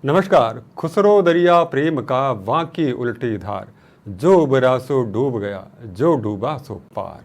नमस्कार। खुसरो दरिया प्रेम का वाकी उल्टी धार, जो उबरा सो डूब गया, जो डूबा सो पार।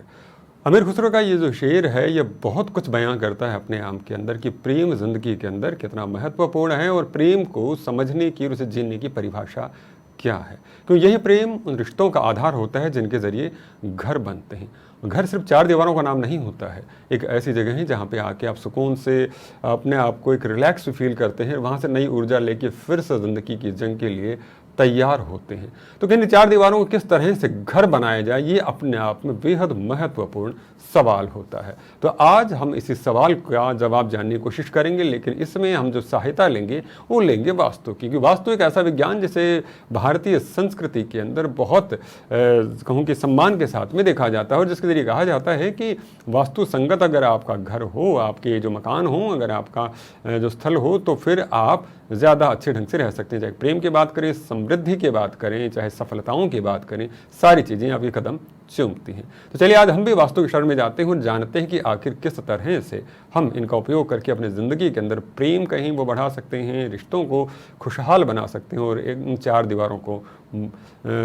अमीर खुसरो का ये जो शेर है ये बहुत कुछ बयां करता है अपने आप के अंदर कि प्रेम जिंदगी के अंदर कितना महत्वपूर्ण है और प्रेम को समझने की और उसे जीने की परिभाषा क्या है। क्योंकि यही प्रेम उन रिश्तों का आधार होता है जिनके जरिए घर बनते हैं। घर सिर्फ चार दीवारों का नाम नहीं होता है, एक ऐसी जगह है जहाँ पे आके आप सुकून से अपने आप को एक रिलैक्स फील करते हैं, वहाँ से नई ऊर्जा लेके फिर से ज़िंदगी की जंग के लिए तैयार होते हैं। तो किन चार दीवारों को किस तरह से घर बनाया जाए, ये अपने आप में बेहद महत्वपूर्ण सवाल होता है। तो आज हम इसी सवाल का जवाब जानने की कोशिश करेंगे, लेकिन इसमें हम जो सहायता लेंगे वो लेंगे वास्तु की। क्योंकि वास्तु एक ऐसा विज्ञान जिसे भारतीय संस्कृति के अंदर बहुत कहूँ कि सम्मान के साथ में देखा जाता है और जिसके जरिए कहा जाता है कि वास्तु संगत अगर आपका घर हो, आपके जो मकान हो, अगर आपका जो स्थल हो, तो फिर आप ज़्यादा अच्छे ढंग से रह सकते हैं। चाहे प्रेम की बात करें, समृद्धि की बात करें, चाहे सफलताओं की बात करें, सारी चीज़ें आपके कदम चूमती हैं। तो चलिए आज हम भी वास्तु की शरण में जाते हैं और जानते हैं कि आखिर किस तरह से हम इनका उपयोग करके अपनी ज़िंदगी के अंदर प्रेम कहीं वो बढ़ा सकते हैं, रिश्तों को खुशहाल बना सकते हैं और इन चार दीवारों को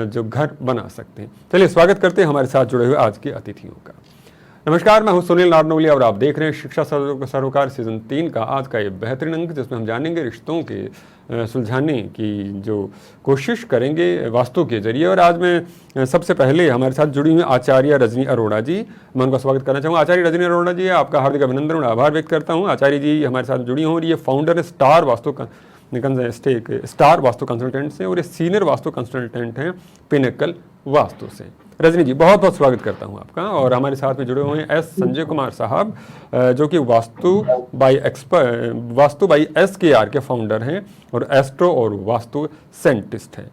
जो घर बना सकते हैं। चलिए स्वागत करते हैं हमारे साथ जुड़े हुए आज के अतिथियों का। नमस्कार, मैं हूं सुनील नारनौलिया और आप देख रहे हैं शिक्षा सरोकार सीजन 3 का आज का ये बेहतरीन अंक, जिसमें हम जानेंगे रिश्तों के सुलझाने की जो कोशिश करेंगे वास्तु के जरिए। और आज मैं सबसे पहले हमारे साथ जुड़ी हुई आचार्य रजनी अरोड़ा जी, मैं उनका स्वागत करना चाहूँगा। आचार्य रजनी अरोड़ा जी, आपका हार्दिक अभिनंदन और आभार व्यक्त करता हूँ। आचार्य जी हमारे साथ जुड़ी हों और ये फाउंडर है स्टार वास्तु कंसल्टेंट से और ये सीनियर वास्तु कंसल्टेंट हैं पिनेकल वास्तु से। रजनी जी बहुत बहुत स्वागत करता हूं आपका। और हमारे साथ में जुड़े हुए हैं एस संजय कुमार साहब, जो कि वास्तु बाई SKR के फाउंडर हैं और एस्ट्रो और वास्तु साइंटिस्ट हैं।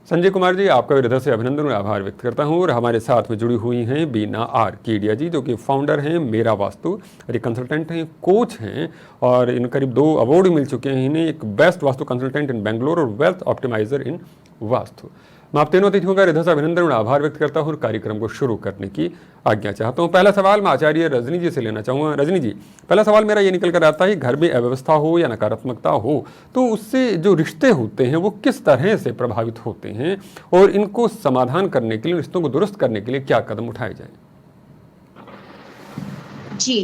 संजय कुमार जी, आपका हृदय से अभिनंदन और आभार व्यक्त करता हूं। और हमारे साथ में जुड़ी हुई हैं बीना आर कीडिया जी, जो कि फाउंडर हैं मेरा वास्तु और एक कंसल्टेंट हैं, कोच हैं और इन करीब 2 अवार्ड मिल चुके हैं इन्हें, एक बेस्ट वास्तु कंसल्टेंट इन बेंगलोर और वेल्थ ऑप्टिमाइजर इन वास्तु। मैं आप तीनों अतिथियों का हृदय से अभिनंदन और आभार व्यक्त करता हूँ और कार्यक्रम को शुरू करने की आज्ञा चाहता हूँ। पहला सवाल मैं आचार्य रजनी जी से लेना चाहूँगा। रजनी जी, पहला सवाल मेरा ये निकल कर आता है, घर में अव्यवस्था हो या नकारात्मकता हो तो उससे जो रिश्ते होते हैं वो किस तरह से प्रभावित होते हैं और इनको समाधान करने के लिए, रिश्तों को दुरुस्त करने के लिए क्या कदम उठाए जाए? जी,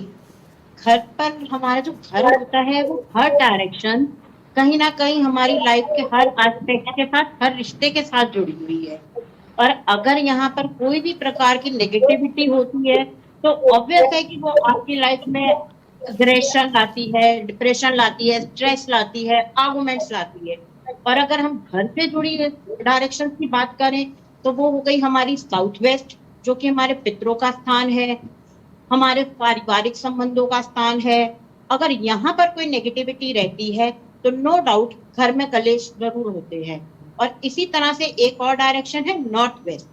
घर पर हमारा जो घर होता है वो हर डायरेक्शन कहीं ना कहीं हमारी लाइफ के हर एस्पेक्ट के साथ, हर रिश्ते के साथ जुड़ी हुई है। और अगर यहाँ पर कोई भी प्रकार की नेगेटिविटी होती है तो ऑब्वियस है कि वो आपकी लाइफ में अग्रेशन लाती है, डिप्रेशन लाती है, स्ट्रेस लाती है, आर्गुमेंट्स लाती है। और अगर हम घर से जुड़ी डायरेक्शन की बात करें तो वो हो गई हमारी साउथ वेस्ट, जो कि हमारे पितरों का स्थान है, हमारे पारिवारिक संबंधों का स्थान है। अगर यहाँ पर कोई नेगेटिविटी रहती है तो नो डाउट घर में कलेश जरूर होते हैं। और इसी तरह से एक और डायरेक्शन है नॉर्थ वेस्ट,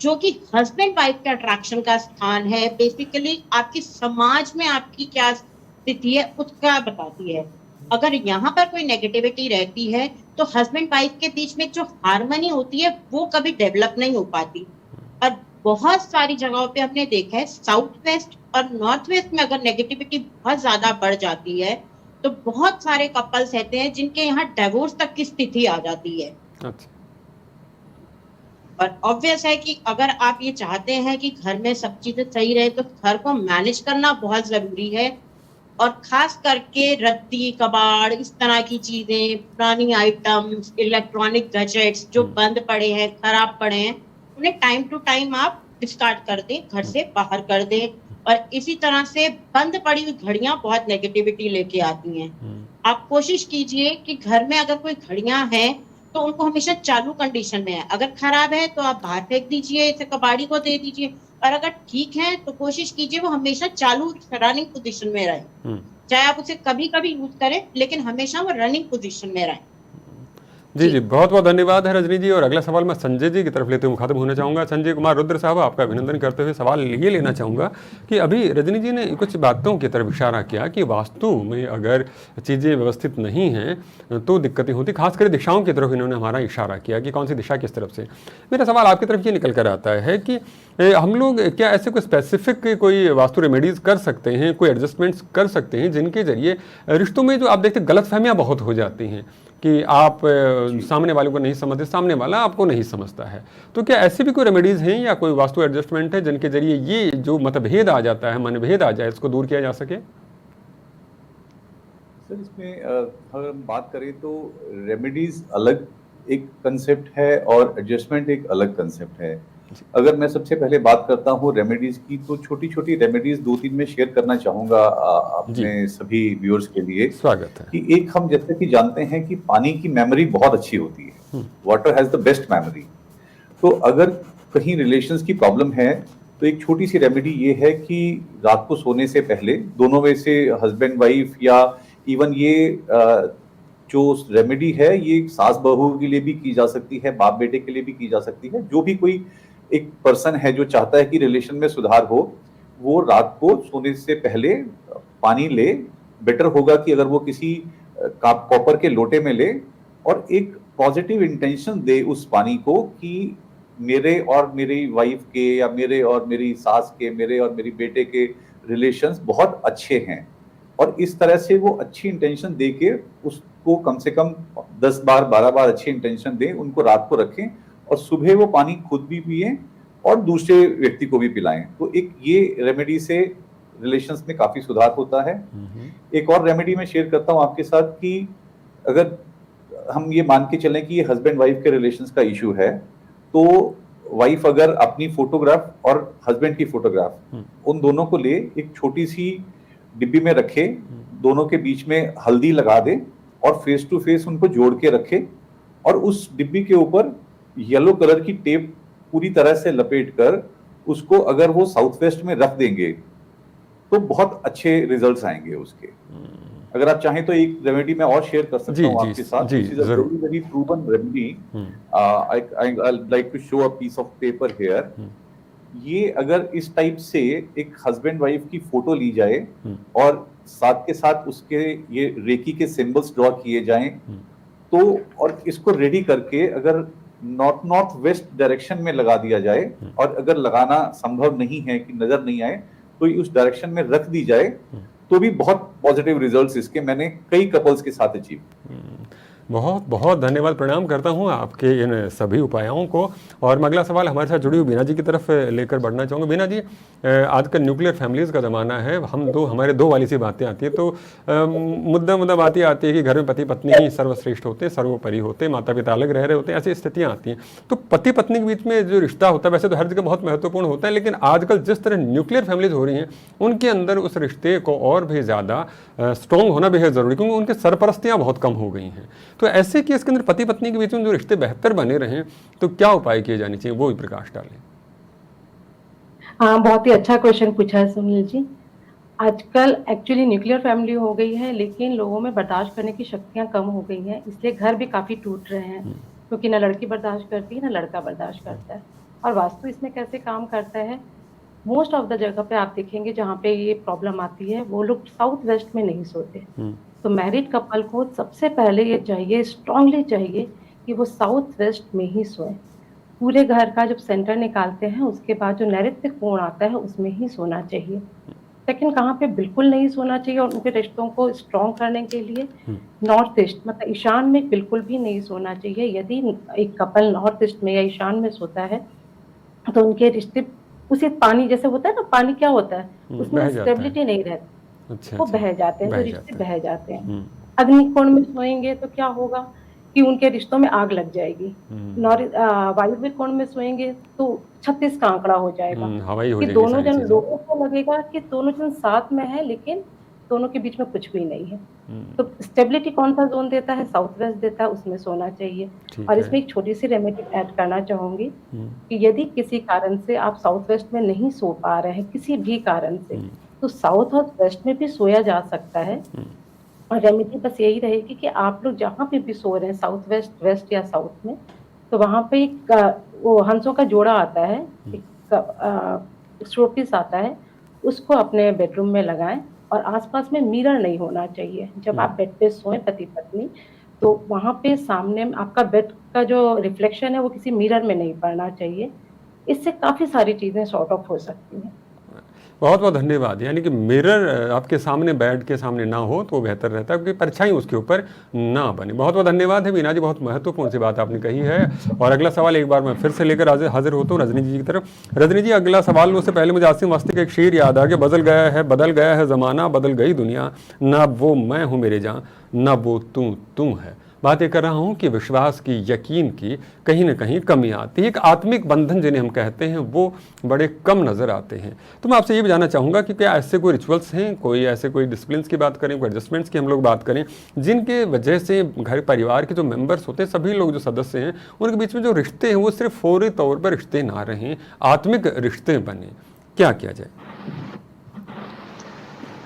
जो कि हस्बैंड वाइफ के अट्रैक्शन का स्थान है। बेसिकली आपकी समाज में आपकी क्या स्थिति है उसका बताती है। अगर यहाँ पर कोई नेगेटिविटी रहती है तो हस्बैंड वाइफ के बीच में जो हार्मनी होती है वो कभी डेवलप नहीं हो पाती। और बहुत सारी जगहों पे हमने देखा है साउथ वेस्ट और नॉर्थ वेस्ट में अगर नेगेटिविटी बहुत ज्यादा बढ़ जाती है तो बहुत सारे कपल्स रहते हैं जिनके यहाँ डिवोर्स तक की स्थिति आ जाती है। अच्छा। और ऑब्वियस है कि अगर आप ये चाहते हैं कि घर में सब चीजें सही रहे तो घर को मैनेज करना बहुत जरूरी है। और खास करके रद्दी कबाड़, इस तरह की चीजें, पुरानी आइटम्स, इलेक्ट्रॉनिक गैजेट्स जो बंद पड़े हैं, खराब पड़े हैं, उन्हें टाइम टू टाइम आप डिस्कार्ड कर दें, घर से बाहर कर दें। और इसी तरह से बंद पड़ी हुई घड़ियां बहुत नेगेटिविटी लेके आती हैं। आप कोशिश कीजिए कि घर में अगर कोई घड़ियां हैं तो उनको हमेशा चालू कंडीशन में है। अगर खराब है तो आप बाहर फेंक दीजिए, इसे कबाड़ी को दे दीजिए। और अगर ठीक है तो कोशिश कीजिए वो हमेशा चालू रनिंग पोजीशन में रहे। चाहे आप उसे कभी कभी यूज करें लेकिन हमेशा वो रनिंग पोजीशन में रहे। जी, बहुत बहुत धन्यवाद है रजनी जी। और अगला सवाल मैं संजय जी की तरफ लेते हुए मुखातिब होना चाहूँगा। संजय कुमार रुद्र साहब, आपका अभिनंदन करते हुए सवाल ये लेना चाहूँगा कि अभी रजनी जी ने कुछ बातों की तरफ इशारा किया कि वास्तु में अगर चीज़ें व्यवस्थित नहीं हैं तो दिक्कतें होती, खासकर दिशाओं की तरफ इन्होंने हमारा इशारा किया कि कौन सी दिशा किस तरफ से। मेरा सवाल आपकी तरफ ये निकल कर आता है कि हम लोग क्या ऐसे कोई स्पेसिफिक कोई वास्तु रेमेडीज़ कर सकते हैं, कोई एडजस्टमेंट्स कर सकते हैं जिनके जरिए रिश्तों में जो आप देखते हैं गलतफहमियाँ बहुत हो जाती हैं, कि आप सामने वाले को नहीं समझते, सामने वाला आपको नहीं समझता है। तो क्या ऐसी भी कोई रेमेडीज़ हैं या कोई वास्तु एडजस्टमेंट है जिनके जरिए ये जो मतभेद आ जाता है, मनभेद आ जाए, इसको दूर किया जा सके? सर इसमें अगर हम बात करें तो रेमेडीज अलग एक कंसेप्ट है और एडजस्टमेंट एक अलग कंसेप्ट है। अगर मैं सबसे पहले बात करता हूँ रेमेडीज की, तो छोटी छोटी रेमेडीज 2-3 में शेयर करना चाहूंगा अपने सभी व्यूअर्स के लिए। स्वागत है। कि एक हम जैसे कि जानते हैं कि पानी की मेमोरी बहुत अच्छी होती है, water has the best memory. तो अगर कहीं रिलेशंस की प्रॉब्लम है तो एक छोटी सी रेमेडी ये है कि रात को सोने से पहले दोनों में से हस्बैंड वाइफ या इवन ये जो रेमेडी है ये सास बहू के लिए भी की जा सकती है, बाप बेटे के लिए भी की जा सकती है। जो भी कोई एक पर्सन है जो चाहता है कि रिलेशन में सुधार हो, वो रात को सोने से पहले पानी ले। बेटर होगा कि अगर वो किसी कॉपर के लोटे में ले और एक पॉजिटिव इंटेंशन दे उस पानी को कि मेरे और मेरी वाइफ के या मेरे और मेरी सास के, मेरे और मेरी बेटे के रिलेशंस बहुत अच्छे हैं। और इस तरह से वो अच्छी इंटेंशन दे के उसको कम से कम 10 बार 12 बार अच्छी इंटेंशन दें, उनको रात को रखें और सुबह वो पानी खुद भी पिए और दूसरे व्यक्ति को भी पिलाएं। तो एक ये रेमेडी से रिलेशंस में काफी सुधार होता है। एक और रेमेडी मैं शेयर करता हूं आपके साथ कि अगर हम ये मान के चलें कि ये हस्बैंड वाइफ के रिलेशंस का इशू है, तो वाइफ अगर अपनी फोटोग्राफ और हस्बैंड की फोटोग्राफ उन दोनों को ले एक छोटी सी डिब्बी में रखे, दोनों के बीच में हल्दी लगा दे और फेस टू फेस उनको जोड़ के रखे और उस डिब्बी के ऊपर येलो कलर की टेप पूरी तरह से लपेट कर उसको अगर वो साउथ वेस्ट में रख देंगे तो बहुत अच्छे रिजल्ट्स आएंगे उसके। अगर आप चाहें तो एक रेमेडी मैं और शेयर कर सकता हूं आपके साथ। This is a very proven remedy. I like to show a piece of paper here. ये अगर इस टाइप से एक हस्बैंड वाइफ की फोटो ली जाए और साथ के साथ उसके ये रेकी के सिंबल्स ड्रॉ किए जाएं, तो और इसको रेडी करके अगर नॉर्थ वेस्ट डायरेक्शन में लगा दिया जाए और अगर लगाना संभव नहीं है कि नजर नहीं आए तो उस डायरेक्शन में रख दी जाए, तो भी बहुत पॉजिटिव रिजल्ट्स इसके मैंने कई कपल्स के साथ अचीव। बहुत बहुत धन्यवाद, प्रणाम करता हूं आपके इन सभी उपायों को। और मैं अगला सवाल हमारे साथ जुड़ी हुई बीना जी की तरफ लेकर बढ़ना चाहूँगा। बीना जी, आजकल न्यूक्लियर फैमिलीज़ का ज़माना है, हमारे दो वाली सी बातें आती है, तो मुद्दा बात ये आती है कि घर में पति पत्नी ही सर्वश्रेष्ठ होते, सर्वोपरि होते, माता पिता अलग रह रहे होते, ऐसी स्थितियाँ आती हैं। तो पति पत्नी के बीच में जो रिश्ता होता है वैसे तो हर जगह बहुत महत्वपूर्ण होता है, लेकिन आजकल जिस तरह न्यूक्लियर फैमिलीज़ हो रही हैं उनके अंदर उस रिश्ते को और भी ज़्यादा स्ट्रॉन्ग होना बेहद ज़रूरी, क्योंकि उनकी सरपरस्तियाँ बहुत कम हो गई हैं। तो ऐसे केस के अंदर पति पत्नी के बीच में जो रिश्ते बेहतर बने रहें तो क्या उपाय किए जाने चाहिए, वो भी प्रकाश डालें। हाँ, बहुत ही अच्छा क्वेश्चन पूछा है सुनील जी। आजकल एक्चुअली न्यूक्लियर फैमिली हो गई है, लेकिन लोगों में बर्दाश्त करने की शक्तियाँ कम हो गई हैं, इसलिए घर भी काफ़ी टूट रहे हैं, क्योंकि ना लड़की बर्दाश्त करती है ना लड़का बर्दाश्त करता है। और वास्तु इसमें कैसे काम करता है, मोस्ट ऑफ द जगह पे आप देखेंगे जहाँ पे ये प्रॉब्लम आती है, वो लोग साउथ वेस्ट में नहीं सोते। तो मैरिड कपल को सबसे पहले ये चाहिए, स्ट्रांगली चाहिए कि वो साउथ वेस्ट में ही सोए। पूरे घर का जब सेंटर निकालते हैं उसके बाद जो नैऋत्य कोण आता है उसमें ही सोना चाहिए। सेकंड, कहाँ पे बिल्कुल नहीं सोना चाहिए और उनके रिश्तों को स्ट्रॉन्ग करने के लिए नॉर्थ ईस्ट, मतलब ईशान में बिल्कुल भी नहीं सोना चाहिए। यदि एक कपल नॉर्थ ईस्ट में या ईशान में सोता है तो उनके रिश्ते उसी पानी जैसे होता है ना, पानी क्या होता है उसमें स्टेबिलिटी नहीं रहती, वो बह जाते हैं, तो रिश्ते बह जाते हैं। अग्निकोण में सोएंगे तो क्या होगा कि उनके रिश्तों में आग लग जाएगी। वायव्य कोण में सोएंगे तो 36 का आंकड़ा हो जाएगा कि दोनों जन, लोगों को लगेगा कि दोनों जन साथ में है लेकिन दोनों के बीच में कुछ भी नहीं है। तो स्टेबिलिटी कौन सा जोन देता है, साउथ वेस्ट देता है, उसमें सोना चाहिए। और इसमें एक छोटी सी रेमेडी ऐड करना चाहूंगी कि यदि किसी कारण से आप साउथ वेस्ट में नहीं सो पा रहे हैं, किसी भी कारण से, तो साउथ और वेस्ट में भी सोया जा सकता है। और रेमेडी बस यही रहेगी कि आप लोग जहाँ पे भी सो रहे हैं, साउथ वेस्ट, वेस्ट या साउथ में, तो वहाँ पे एक वो हंसों का जोड़ा आता है, एक शोपीस आता है, उसको अपने बेडरूम में लगाएं और आसपास में मिरर नहीं होना चाहिए। जब आप बेड पे सोएं पति पत्नी, तो वहाँ पे सामने आपका बेड का जो रिफ्लेक्शन है वो किसी मिरर में नहीं पड़ना चाहिए। इससे काफ़ी सारी चीज़ें सॉर्ट ऑफ हो सकती हैं। बहुत बहुत धन्यवाद। यानी कि मिरर आपके सामने, बेड के सामने ना हो तो बेहतर रहता है, क्योंकि परछाई उसके ऊपर ना बने। बहुत बहुत धन्यवाद है मीना जी, बहुत महत्वपूर्ण सी बात आपने कही है। और अगला सवाल एक बार मैं फिर से लेकर हाजिर होता हूँ रजनी जी की तरफ। रजनी जी, अगला सवाल उससे पहले मुझे आसिम मस्ती का एक शेर याद आ गया, बदल गया है ज़माना, बदल गई दुनिया, ना वो मैं हूँ मेरे जहाँ, ना वो तू है। बात ये कर रहा हूँ कि विश्वास की, यकीन की कहीं ना कहीं कमी आती है। एक आत्मिक बंधन जिन्हें हम कहते हैं वो बड़े कम नज़र आते हैं। तो मैं आपसे ये भी जानना चाहूँगा कि क्या ऐसे कोई रिचुअल्स हैं, कोई डिसिप्लिन की बात करें, कोई एडजस्टमेंट्स की हम लोग बात करें, जिनके वजह से घर परिवार के जो मेंबर्स होते हैं, सभी लोग जो सदस्य हैं, उनके बीच में जो रिश्ते हैं वो सिर्फ फौरी तौर पर रिश्ते ना रहें, आत्मिक रिश्ते बने, क्या किया जाए?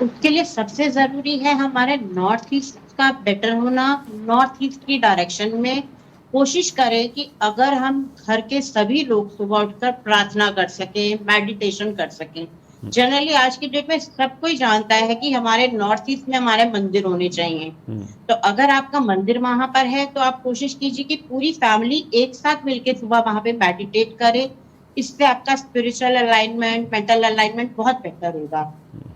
उसके लिए सबसे जरूरी है हमारे नॉर्थ ईस्ट का बेटर होना। नॉर्थ ईस्ट की डायरेक्शन में कोशिश करें कि अगर हम घर के सभी लोग सुबह उठकर प्रार्थना कर सकें, मेडिटेशन कर सकें। जनरली आज की डेट में सब कोई जानता है कि हमारे नॉर्थ ईस्ट में हमारे मंदिर होने चाहिए। तो अगर आपका मंदिर वहां पर है तो आप कोशिश कीजिए कि पूरी फैमिली एक साथ मिलकर सुबह वहां पे मेडिटेट करे। इससे आपका स्पिरिचुअल अलाइनमेंट, मेंटल अलाइनमेंट बहुत बेहतर होगा।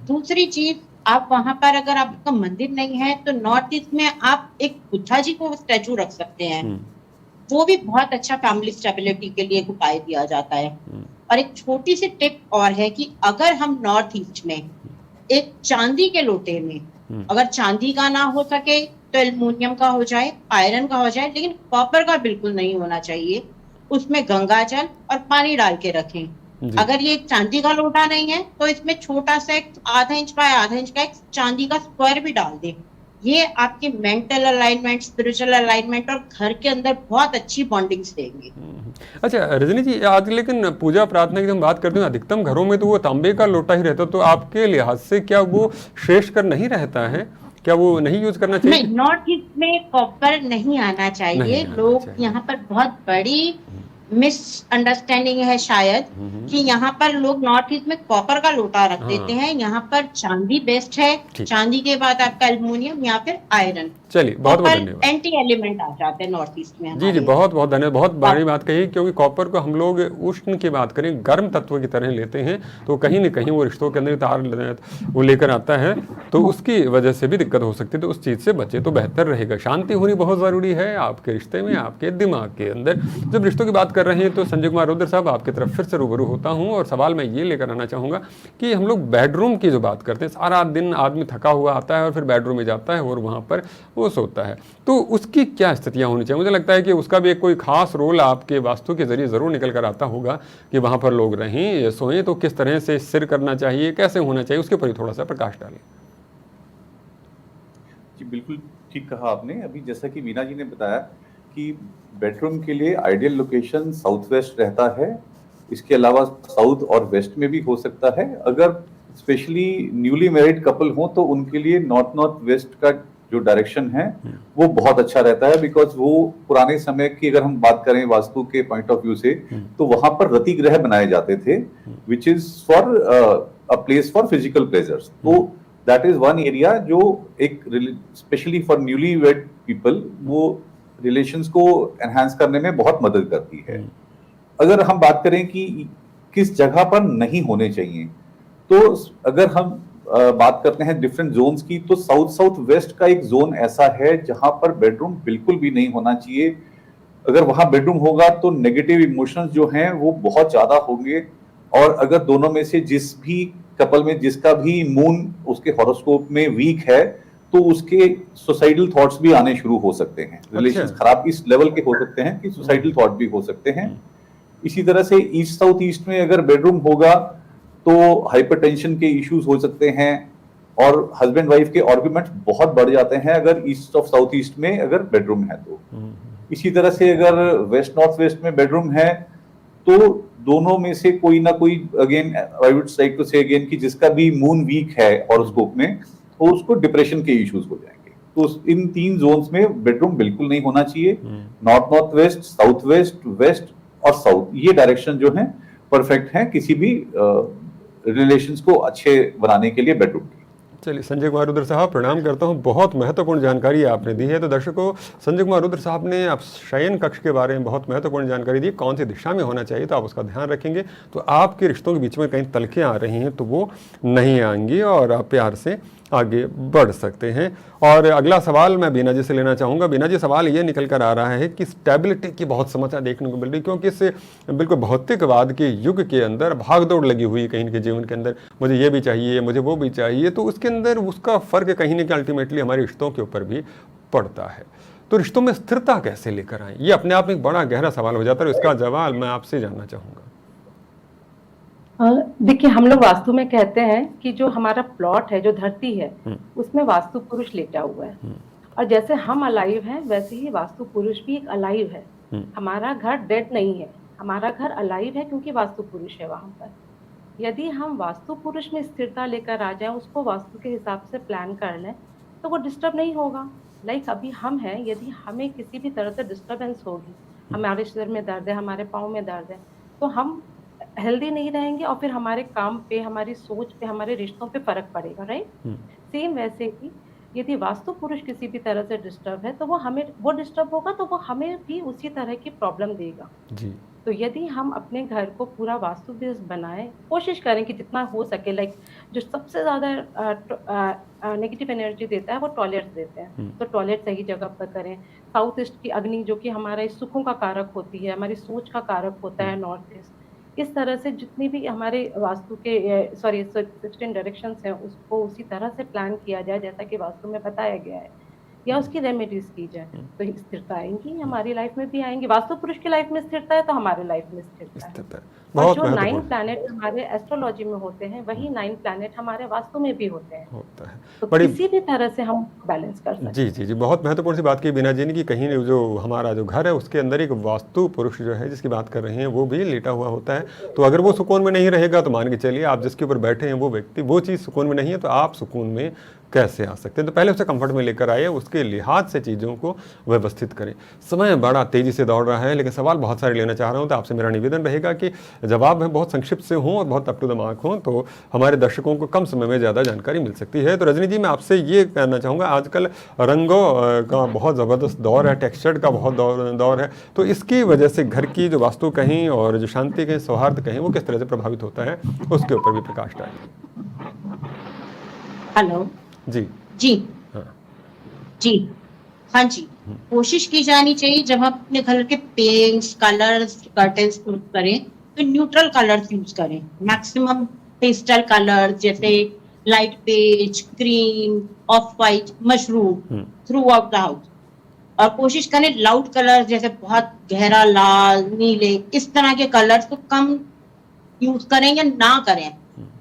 दूसरी चीज, आप वहां पर अगर आपका मंदिर नहीं है तो नॉर्थ ईस्ट में आप एक बुद्धा जी को स्टैचू रख सकते हैं। वो भी बहुत अच्छा फैमिली स्टेबिलिटी के लिए उपाय दिया जाता है। और एक छोटी सी टिप और है कि अगर हम नॉर्थ ईस्ट में एक चांदी के लोटे में, अगर चांदी का ना हो सके तो एल्युमिनियम का हो जाए, आयरन का हो जाए, लेकिन कॉपर का बिल्कुल नहीं होना चाहिए, उसमें गंगा जल और पानी डाल के रखें। अगर ये चांदी का लोटा नहीं है तो इसमें छोटा सा एक आधा इंच का एक चांदी का स्क्वायर भी डाल दें। ये आपके मेंटल अलाइनमेंट, स्पिरिचुअल अलाइनमेंट और घर के अंदर बहुत अच्छी बॉन्डिंग्स देंगे। अच्छा रजनी जी, आज लेकिन पूजा प्रार्थना की हम बात करते हैं, अधिकतम घरों में तो वो तांबे का लोटा ही रहता, तो आपके लिहाज से क्या वो श्रेष्ठ नहीं रहता है? क्या वो नहीं यूज करना चाहिए? नहीं, नॉर्थ ईस्ट में कॉपर नहीं आना चाहिए। लोग यहाँ पर बहुत बड़ी मिसअंडरस्टैंडिंग है शायद कि यहाँ पर लोग नॉर्थ ईस्ट में कॉपर का लोटा रख देते हैं। यहाँ पर चांदी बेस्ट है, चांदी के बाद आपका एल्युमिनियम या फिर आयरन। चलिए बहुत बहुत धन्यवाद। एंटी एलिमेंट आ जाते हैं नॉर्थ ईस्ट में। जी बहुत बहुत धन्यवाद, बहुत बड़ी बात कही, क्योंकि कॉपर को हम लोग उष्ण की बात करें, गर्म तत्व की तरह लेते हैं, तो कहीं न कहीं वो रिश्तों के अंदर तार वो लेकर आता है, तो उसकी वजह से भी दिक्कत हो सकती है। तो उस चीज़ से बचे तो बेहतर रहेगा। शांति होनी बहुत ज़रूरी है आपके रिश्ते में, आपके दिमाग के अंदर। जब रिश्तों की बात कर रहे हैं तो संजय कुमार रुद्र साहब, आपकी तरफ फिर से रूबरू होता हूँ और सवाल मैं ये लेकर आना चाहूँगा कि हम लोग बेडरूम की जो बात करते हैं, सारा दिन आदमी थका हुआ आता है और फिर बेडरूम में जाता है और वहाँ पर वो सोता है, तो उसकी क्या स्थितियाँ होनी चाहिए? मुझे लगता है कि उसका भी एक कोई खास रोल आपके वास्तु के जरिए ज़रूर निकल कर आता होगा कि वहाँ पर लोग रहें या सोएं, तो किस तरह से सिर करना चाहिए, कैसे होना चाहिए, उसके ऊपर थोड़ा सा प्रकाश डालें। जी बिल्कुल ठीक कहा आपने। अभी जैसा कि मीना जी ने बताया कि बेडरूम के लिए आइडियल लोकेशन साउथ वेस्ट रहता है। इसके अलावा साउथ और वेस्ट में भी हो सकता है। अगर स्पेशली न्यूली मैरिड कपल हो तो उनके लिए नॉर्थ वेस्ट का जो डायरेक्शन है वो बहुत अच्छा रहता है, बिकॉज वो पुराने समय की अगर हम बात करें वास्तु के पॉइंट ऑफ व्यू से, तो वहां पर रति ग्रह बनाए जाते थे, which is for a place for physical pleasures. तो दैट इज वन एरिया जो एक specially for newly wed people वो रिलेशंस को एनहांस करने में बहुत मदद करती है। अगर हम बात करें कि किस जगह पर नहीं होने चाहिए, तो अगर हम बात करते हैं डिफरेंट जोन्स की, तो साउथ वेस्ट का एक जोन ऐसा है जहां पर बेडरूम बिल्कुल भी नहीं होना चाहिए। अगर वहां बेडरूम होगा तो नेगेटिव इमोशंस जो हैं वो बहुत ज्यादा होंगे, और अगर दोनों में से जिस भी कपल में जिसका भी मून उसके हॉरोस्कोप में वीक है तो उसके सुसाइडल थॉट्स भी आने शुरू हो सकते हैं। रिलेशंस खराब इस लेवल के हो सकते हैं कि सुसाइडल थॉट भी हो सकते हैं। इसी तरह से ईस्ट साउथ ईस्ट में अगर बेडरूम होगा तो हाइपरटेंशन के इश्यूज हो सकते हैं और हस्बैंड वाइफ के आर्गुमेंट्स बहुत बढ़ जाते हैं अगर ईस्ट ऑफ साउथ ईस्ट में अगर बेडरूम है तो। इसी तरह से अगर वेस्ट नॉर्थ वेस्ट में बेडरूम है तो दोनों में से कोई ना कोई, again I would like to say again, कि जिसका भी मून वीक है हॉरोस्कोप में तो उसको डिप्रेशन के इश्यूज हो जाएंगे। तो इन तीन जोन्स में बेडरूम बिल्कुल नहीं होना चाहिए। North west, south west, west और साउथ, ये डायरेक्शन जो है परफेक्ट है किसी भी रिलेशंस को अच्छे बनाने के लिए बेडरूम की। चलिए, संजय कुमार रुद्र साहब प्रणाम करता हूं, बहुत महत्वपूर्ण जानकारी आपने दी है। तो दर्शकों, संजय कुमार रुद्र साहब ने आप शयन कक्ष के बारे में बहुत महत्वपूर्ण जानकारी दी, कौन सी दिशा में होना चाहिए, तो आप उसका ध्यान रखेंगे तो आपके रिश्तों के बीच में कहीं तलखें आ रही हैं तो वो नहीं आएंगी और आप प्यार से आगे बढ़ सकते हैं। और अगला सवाल मैं बीना जी से लेना चाहूँगा। बीना जी, सवाल ये निकल कर आ रहा है कि स्टेबिलिटी की बहुत समस्या देखने को मिल रही, क्योंकि इस बिल्कुल भौतिकवाद के युग के अंदर भागदौड़ लगी हुई है कहीं इनके जीवन के अंदर, मुझे ये भी चाहिए, मुझे वो भी चाहिए, तो उसके अंदर उसका फ़र्क कहीं ना कहीं अल्टीमेटली हमारे रिश्तों के ऊपर भी पड़ता है। तो रिश्तों में स्थिरता कैसे लेकर आएँ, ये अपने आप में एक बड़ा गहरा सवाल हो जाता है, इसका जवाब मैं आपसे जानना चाहूँगा। देखिए, हम लोग वास्तु में कहते हैं कि जो हमारा प्लॉट है, जो धरती है, उसमें वास्तु पुरुष लेटा हुआ है। और जैसे हम अलाइव हैं, वैसे ही वास्तु पुरुष भी एक अलाइव है। हमारा घर डेड नहीं है, हमारा घर अलाइव है, क्योंकि वास्तु पुरुष है वहां पर। यदि हम वास्तु पुरुष में स्थिरता लेकर आ जाएं, उसको वास्तु के हिसाब से प्लान कर लें, तो वो डिस्टर्ब नहीं होगा। लाइक अभी हम हैं, यदि हमें किसी भी तरह से डिस्टर्बेंस होगी, हमारे सिर में दर्द है, हमारे पाँव में दर्द है, तो हम हेल्दी नहीं रहेंगे और फिर हमारे काम पे, हमारी सोच पे, हमारे रिश्तों पे फर्क पड़ेगा, राइट। सेम वैसे ही यदि वास्तु पुरुष किसी भी तरह से डिस्टर्ब है, तो वो डिस्टर्ब होगा, तो वो हमें भी उसी तरह की प्रॉब्लम देगा जी। तो यदि हम अपने घर को पूरा वास्तु बेस्ड बनाएं, कोशिश करें कि जितना हो सके, लाइक जो सबसे ज्यादा नेगेटिव एनर्जी देता है वो टॉयलेट्स देते हैं, तो टॉयलेट सही जगह पर करें। साउथ ईस्ट की अग्नि, जो कि हमारे सुखों का कारक होती है, हमारी सोच का कारक होता है, नॉर्थ ईस्ट, इस तरह से जितनी भी हमारे वास्तु के 16 डायरेक्शंस हैं, उसको उसी तरह से प्लान किया जाए जैसा कि वास्तु में बताया गया है, या उसकी रेमेडीज की जाए, तो स्थिरता आएंगी, हमारी लाइफ में भी आएंगी। वास्तु पुरुष की लाइफ में स्थिरता है तो हमारे लाइफ में स्थिरता है। और जो 9 प्लैनेट हमारे एस्ट्रोलॉजी में होते हैं, वही 9 प्लैनेट हमारे वास्तु में भी होते हैं, तो किसी भी तरह से हम बैलेंस कर सकते हैं। जी जी जी, बहुत महत्वपूर्ण सी बात की बीना जी ने कि कहीं जो हमारा जो घर है उसके अंदर एक वास्तु पुरुष जो है जिसकी बात कर रहे हैं वो भी लेटा हुआ होता है, तो अगर वो सुकून में नहीं रहेगा तो मान के चलिए आप जिसके ऊपर बैठे हैं वो व्यक्ति, वो चीज़ सुकून में नहीं है, तो आप सुकून में कैसे आ सकते हैं। तो पहले उसे कंफर्ट में लेकर आए, उसके लिहाज से चीज़ों को व्यवस्थित करें। समय बड़ा तेज़ी से दौड़ रहा है, लेकिन सवाल बहुत सारे लेना चाह रहा हूँ, तो आपसे मेरा निवेदन रहेगा कि जवाब है बहुत संक्षिप्त से हों और बहुत अप टू द मार्क हों, तो हमारे दर्शकों को कम समय में ज़्यादा जानकारी मिल सकती है। तो रजनी जी, मैं आपसे ये कहना चाहूँगा, आजकल रंगों का बहुत ज़बरदस्त दौर है, टेक्सचर का बहुत दौर है, तो इसकी वजह से घर की जो वास्तु कहीं और जो शांति कहीं, सौहार्द कहीं, वो किस तरह से प्रभावित होता है, उसके ऊपर भी प्रकाश डालें। हेलो जी जी जी, हाँ जी, कोशिश की जानी चाहिए जब हम अपने घर के पेंट्स, कलर्स, कर्टन्स यूज करें तो न्यूट्रल कलर्स यूज करें, मैक्सिमम पेस्टल कलर्स जैसे light beige, cream, off white, mushroom throughout the house, और कोशिश करें लाउड कलर जैसे बहुत गहरा लाल, नीले, इस तरह के कलर्स को कम यूज करें या ना करें।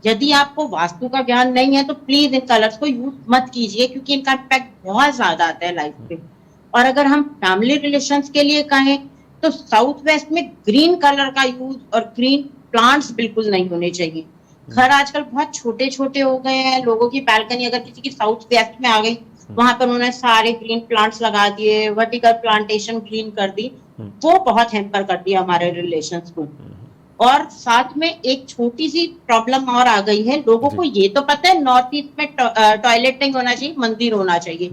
यदि आपको वास्तु का ज्ञान नहीं है तो प्लीज इन कलर्स को यूज मत कीजिए, क्योंकि इनका इम्पैक्ट बहुत ज्यादा आता है लाइफ पे। और अगर हम फैमिली रिलेशंस के लिए कहें तो साउथ वेस्ट में ग्रीन कलर का यूज और ग्रीन प्लांट्स बिल्कुल नहीं होने चाहिए। घर आजकल बहुत छोटे छोटे हो गए हैं, लोगों की बैल्कनी अगर किसी की साउथ वेस्ट में आ गई, वहां पर उन्होंने सारे ग्रीन प्लांट्स लगा दिए, वर्टिकल प्लांटेशन ग्रीन कर दी, वो बहुत हैम्पर कर दिया हमारे रिलेशंस को। और साथ में एक छोटी सी प्रॉब्लम और आ गई है, लोगों को ये तो पता है नॉर्थ ईस्ट में टॉयलेट नहीं होना चाहिए, मंदिर होना चाहिए,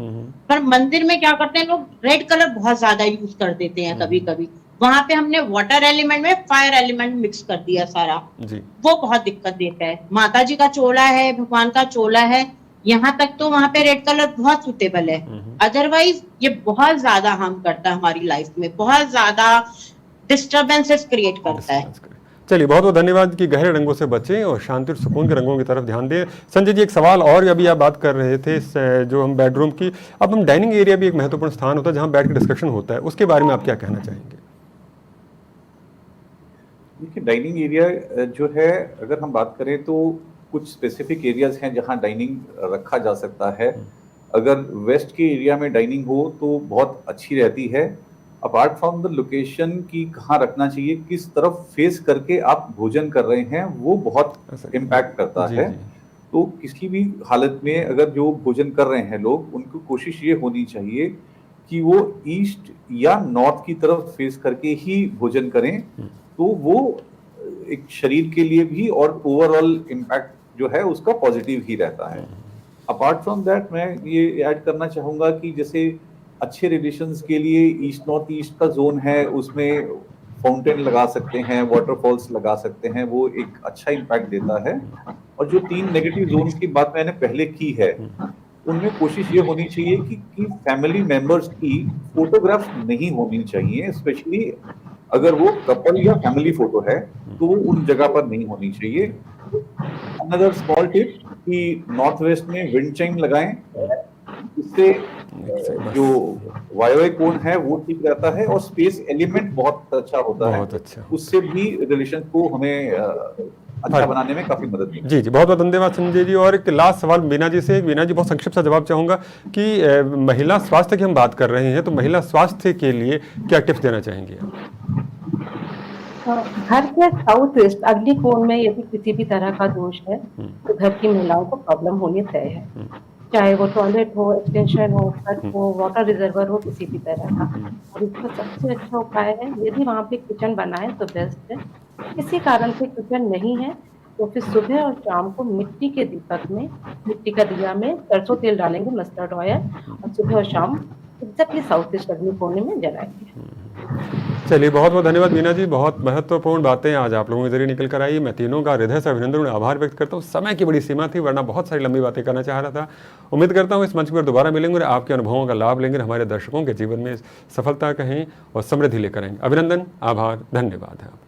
पर मंदिर में क्या करते हैं लोग, रेड कलर बहुत ज्यादा यूज कर देते हैं कभी कभी। वहां पे हमने वाटर एलिमेंट में फायर एलिमेंट मिक्स कर दिया सारा, वो बहुत दिक्कत देता है। माता जी का चोला है, भगवान का चोला है, यहाँ तक तो वहां पे रेड कलर बहुत सुटेबल है, अदरवाइज ये बहुत ज्यादा हार्म करता है हमारी लाइफ में, बहुत ज्यादा डिस्टर्बेंसेस क्रिएट करता है। चलिए, बहुत बहुत धन्यवाद कि गहरे रंगों से बचें और शांति और सुकून के रंगों की तरफ ध्यान दें। संजय जी, एक सवाल और, अभी आप बात कर रहे थे जो हम बेडरूम की, अब हम डाइनिंग एरिया भी एक महत्वपूर्ण स्थान होता है जहां बैठ के डिस्कशन होता है, उसके बारे में आप क्या कहना चाहेंगे? देखिए, डाइनिंग एरिया जो है, अगर हम बात करें तो कुछ स्पेसिफिक एरियाज हैं जहां डाइनिंग रखा जा सकता है। अगर वेस्ट के एरिया में डाइनिंग हो तो बहुत अच्छी रहती है। अपार्ट फ्रॉम द लोकेशन की कहाँ रखना चाहिए, किस तरफ फेस करके आप भोजन कर रहे हैं, वो बहुत इम्पैक्ट करता है। तो किसी भी हालत में अगर जो भोजन कर रहे हैं लोग, उनको कोशिश ये होनी चाहिए कि वो ईस्ट या नॉर्थ की तरफ फेस करके ही भोजन करें, तो वो एक शरीर के लिए भी और ओवरऑल इम्पैक्ट जो है उसका पॉजिटिव ही रहता है। अपार्ट फ्रॉम दैट मैं ये ऐड करना चाहूंगा कि जैसे अच्छे रिलेशंस के लिए ईस्ट नॉर्थ ईस्ट का जोन है, उसमें फाउंटेन लगा सकते हैं, वाटरफॉल्स लगा सकते हैं, वो एक अच्छा इम्पैक्ट देता है। और जो 3 नेगेटिव जोन्स की बात मैंने पहले की है, उनमें कोशिश ये होनी चाहिए कि फैमिली मेंबर्स की फोटोग्राफ्स नहीं होनी चाहिए, स्पेशली अगर वो कपल या फैमिली फोटो है तो वो उन जगह पर नहीं होनी चाहिए। अनदर स्मॉल टिप कि नॉर्थ वेस्ट में विंड चाइम लगाएं, इससे जो वायु कोण है वो ठीक रहता है और स्पेस एलिमेंट बहुत अच्छा होता है, बहुत अच्छा। उससे भी रिलेशन को हमें अच्छा बनाने में काफी मदद मिलती है। जी जी, बहुत बहुत धन्यवाद संजय जी। और एक लास्ट सवाल मीना जी से। मीना जी, बहुत संक्षिप्त सा जवाब चाहूंगा कि महिला स्वास्थ्य की हम बात कर रहे हैं, तो महिला स्वास्थ्य के लिए क्या टिप्स देना चाहेंगे? घर के साउथ वेस्ट अग्निकोण में यदि किसी भी तरह का दोष है तो घर की महिलाओं को प्रॉब्लम होनी तय है, चाहे वो टॉयलेट हो, एक्सटेंशन हो, छत हो, वाटर रिजर्वर हो, किसी भी तरह का। और इसका सबसे अच्छा उपाय है, यदि वहाँ पे किचन बना है तो बेस्ट है। किसी कारण से किचन नहीं है तो फिर सुबह और शाम को मिट्टी के दीपक में, मिट्टी का दिया में सरसों तेल डालेंगे, मस्टर्ड ऑयल, और सुबह और शाम एग्जैक्टली साउथ ईस्ट अग्निकोण में जलाएंगे। चलिए, बहुत बहुत धन्यवाद मीना जी। बहुत महत्वपूर्ण बातें आज आप लोगों के जरिए निकल कर आई। मैं तीनों का हृदय से अभिनंदन और आभार व्यक्त करता हूँ। समय की बड़ी सीमा थी, वरना बहुत सारी लंबी बातें करना चाह रहा था। उम्मीद करता हूँ इस मंच पर दोबारा मिलेंगे और आपके अनुभवों का लाभ लेंगे, हमारे दर्शकों के जीवन में सफलता कहें और समृद्धि लेकर आएंगे। अभिनंदन, आभार, धन्यवाद है।